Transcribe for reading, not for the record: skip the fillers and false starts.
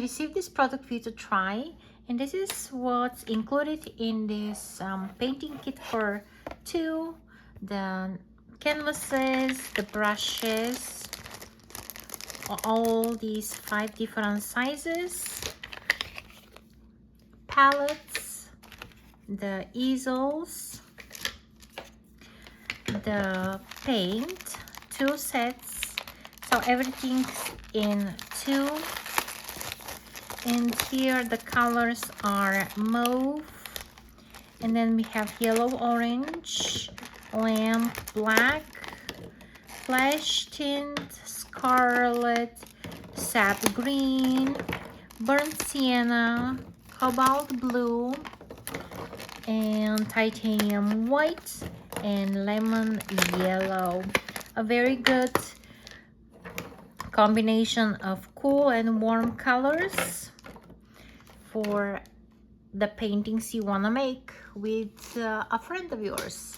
I received this product for you to try, and this is what's included in this painting kit for two: the canvases, the brushes, all these 5 different sizes, palettes, the easels, the paint, 2 sets, so everything's in 2. And here the colors are mauve, and then we have yellow orange, lamp black, flesh tint, scarlet, sap green, burnt sienna, cobalt blue, and titanium white, and lemon yellow. A very good combination of cool and warm colors for the paintings you want to make with a friend of yours.